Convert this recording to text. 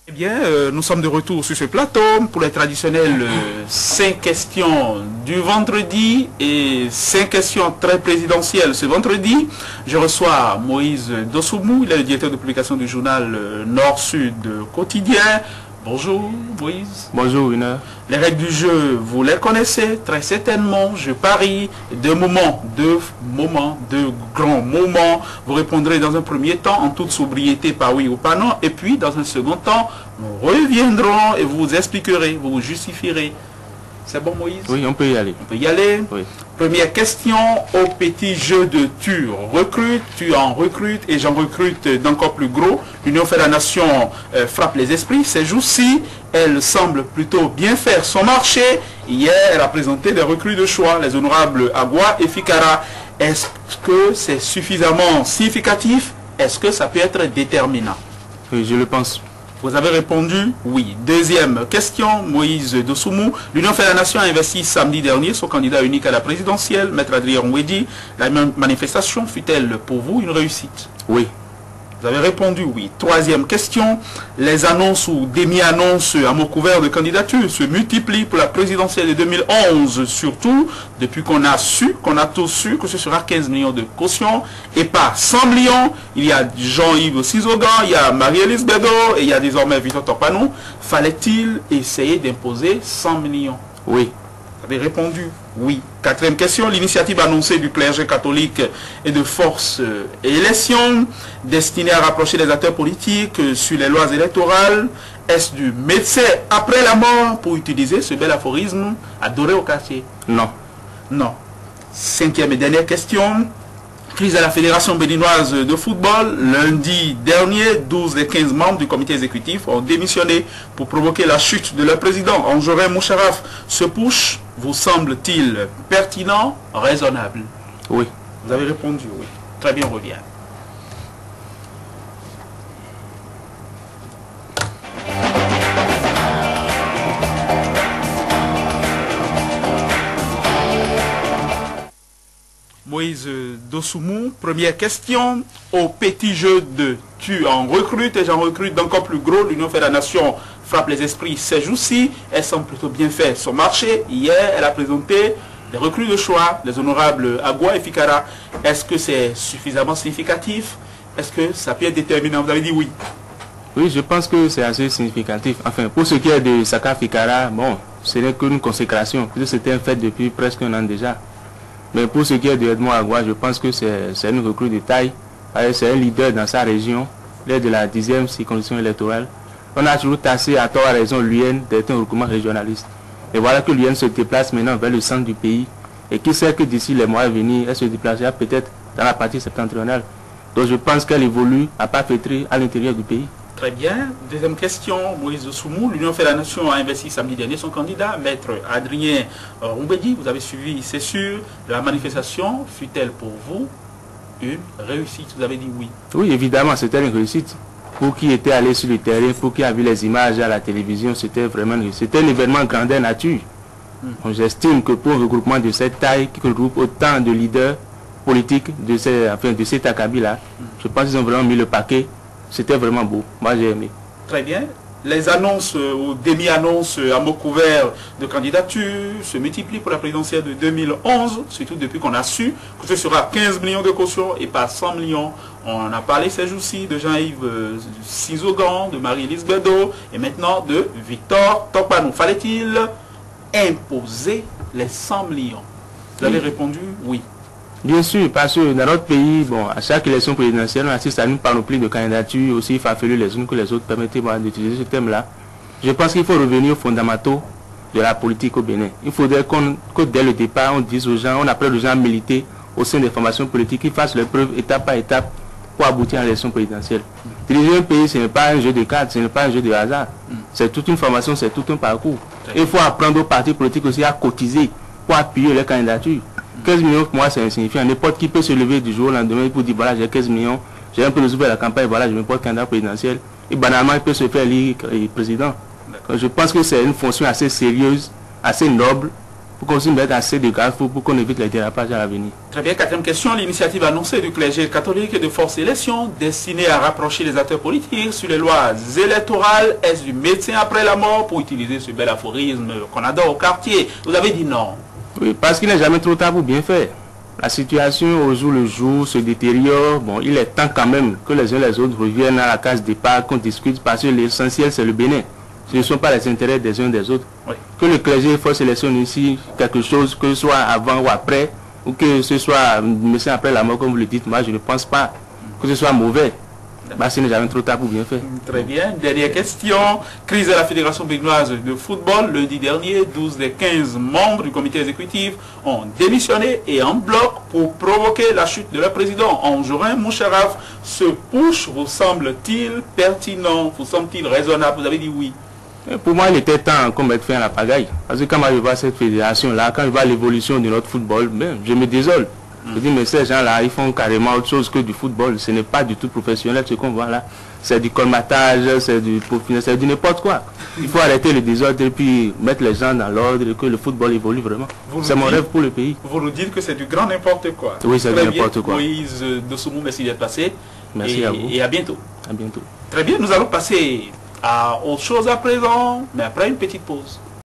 Eh bien, nous sommes de retour sur ce plateau pour les traditionnelles 5 questions du vendredi et 5 questions très présidentielles ce vendredi. Je reçois Moïse Dosoumou, il est le directeur de publication du journal Nord-Sud Quotidien. Bonjour Moïse. Bonjour Wina. Les règles du jeu, vous les connaissez très certainement. Je parie deux grands moments. Vous répondrez dans un premier temps en toute sobriété par oui ou par non. Et puis dans un second temps, nous reviendrons et vous expliquerez, vous justifierez. C'est bon Moïse? Oui, on peut y aller. On peut y aller. Oui. Première question, au petit jeu de tu recrutes, tu en recrutes et j'en recrute d'encore plus gros. L'Union fait la nation frappe les esprits. Ces jours-ci, elle semble plutôt bien faire son marché. Hier, elle a présenté des recrues de choix, les honorables Agua et Fikara. Est-ce que c'est suffisamment significatif? Est-ce que ça peut être déterminant? Oui, je le pense. Vous avez répondu oui. Deuxième question, Moïse Dosoumou. L'Union fait la nation a investi samedi dernier son candidat unique à la présidentielle, Maître Adrien Ouedi. La manifestation fut-elle pour vous une réussite? Oui. Vous avez répondu oui. Troisième question, les annonces ou demi-annonces à mot couvert de candidature se multiplient pour la présidentielle de 2011, surtout depuis qu'on a tous su que ce sera 15 millions de caution et pas 100 millions. Il y a Jean-Yves Sizogan, il y a Marie-Élise Bédot et il y a désormais Victor Tokpanou. Fallait-il essayer d'imposer 100 millions? Oui. Vous avez répondu oui. Quatrième question, l'initiative annoncée du clergé catholique et de force et élection destinée à rapprocher les acteurs politiques sur les lois électorales. Est-ce du médecin après la mort pour utiliser ce bel aphorisme adoré au quartier? Non. Non. Cinquième et dernière question. Crise à la Fédération béninoise de football. Lundi dernier, 12 des 15 membres du comité exécutif ont démissionné pour provoquer la chute de leur président. Anjorin Moucharaf, ce push vous semble-t-il pertinent, raisonnable? Oui. Vous avez répondu oui. Très bien, on revient. Moïse Dosoumou, première question, au petit jeu de tu en recrutes et j'en recrute d'encore plus gros. L'Union fait la nation frappe les esprits ces jours-ci. Elle semble plutôt bien faire son marché. Hier, elle a présenté des recrues de choix, les honorables Agua et Fikara. Est-ce que c'est suffisamment significatif? Est-ce que ça peut être déterminant? Vous avez dit oui. Oui, je pense que c'est assez significatif. Enfin, pour ce qui est de Saka Fikara, bon, ce n'est qu'une consécration, puisque c'était un fait depuis presque un an déjà. Mais pour ce qui est de Edmond Agua, je pense que c'est une recrue de taille. C'est un leader dans sa région, l'aide de la 10e circonscription électorale. On a toujours tassé à tort à raison l'UN d'être un recoupement régionaliste. Et voilà que l'UN se déplace maintenant vers le centre du pays. Et qui sait que d'ici les mois à venir, elle se déplacera peut-être dans la partie septentrionale. Donc je pense qu'elle évolue à pas fêter à l'intérieur du pays. Très bien. Deuxième question, Moïse Dosoumou. L'Union fait la nation a investi samedi dernier son candidat, Maître Adrien Ouedi. Vous avez suivi, c'est sûr. La manifestation fut-elle pour vous une réussite? Vous avez dit oui. Oui, évidemment, c'était une réussite. Pour qui était allé sur le terrain, pour qui a vu les images à la télévision, c'était vraiment une réussite. C'était un événement grandeur nature. J'estime que pour un regroupement de cette taille, qui regroupe autant de leaders politiques de cet acabit-là, je pense qu'ils ont vraiment mis le paquet. C'était vraiment beau. Moi, j'ai aimé. Très bien. Les annonces ou demi-annonces à mot couvert de candidature se multiplient pour la présidentielle de 2011, surtout depuis qu'on a su que ce sera 15 millions de caution et pas 100 millions. On a parlé ces jours-ci de Jean-Yves Sizogan, de Marie-Élise Bédot et maintenant de Victor Tokpanou. Fallait-il imposer les 100 millions? Vous avez répondu oui. Bien sûr, parce que dans notre pays, bon, à chaque élection présidentielle, on assiste à une panoplie de candidatures aussi farfelues les unes que les autres. Permettez-moi d'utiliser ce thème-là. Je pense qu'il faut revenir aux fondamentaux de la politique au Bénin. Il faudrait que dès le départ, on dise aux gens, on appelle aux gens à militer au sein des formations politiques, qu'ils fassent leurs preuves étape par étape pour aboutir à l'élection présidentielle. Diriger un pays, ce n'est pas un jeu de cartes, ce n'est pas un jeu de hasard. C'est toute une formation, c'est tout un parcours. Il faut apprendre aux partis politiques aussi à cotiser pour appuyer les candidatures. 15 millions pour moi c'est insignifiant. N'importe qui peut se lever du jour au lendemain pour dire voilà j'ai 15 millions, j'ai un peu résoudre la campagne, voilà je me porte candidat présidentiel. Et banalement il peut se faire élire président. Je pense que c'est une fonction assez sérieuse, assez noble pour qu'on s'y mette assez de garde-fou pour qu'on évite les dérapages à l'avenir. Très bien, quatrième question. L'initiative annoncée du clergé catholique de force élection destinée à rapprocher les acteurs politiques sur les lois électorales, est-ce du médecin après la mort, pour utiliser ce bel aphorisme qu'on adore au quartier? Vous avez dit non. Oui, parce qu'il n'est jamais trop tard pour bien faire. La situation au jour le jour se détériore. Bon, il est temps quand même que les uns et les autres reviennent à la case départ, qu'on discute, parce que l'essentiel c'est le Bénin. Ce ne sont pas les intérêts des uns des autres. Oui. Que le clergé faut sélectionner ici quelque chose, que ce soit avant ou après, ou que ce soit médecin après la mort, comme vous le dites, moi je ne pense pas que ce soit mauvais. Parce qu'il n'est jamais trop tard pour bien faire. Très bien. Dernière question. Crise de la Fédération béninoise de football. Lundi dernier, 12 des 15 membres du comité exécutif ont démissionné et en bloc pour provoquer la chute de leur président. Anjorin Moucharaf, ce push vous semble-t-il pertinent? Vous semble-t-il raisonnable? Vous avez dit oui. Pour moi, il était temps qu'on mette fin à la pagaille. Parce que quand je vois cette fédération-là, quand je vois l'évolution de notre football, ben, je me désole. Je dis, mais ces gens-là, ils font carrément autre chose que du football. Ce n'est pas du tout professionnel ce qu'on voit là. C'est du colmatage, c'est du n'importe quoi. Il faut arrêter le désordre et puis mettre les gens dans l'ordre et que le football évolue vraiment. C'est mon rêve pour le pays. Vous nous dites que c'est du grand n'importe quoi. Oui, c'est du n'importe quoi. Moïse Dossoumo, merci d'être passé. Merci à vous. Et à bientôt. À bientôt. Très bien, nous allons passer à autre chose à présent, mais après une petite pause.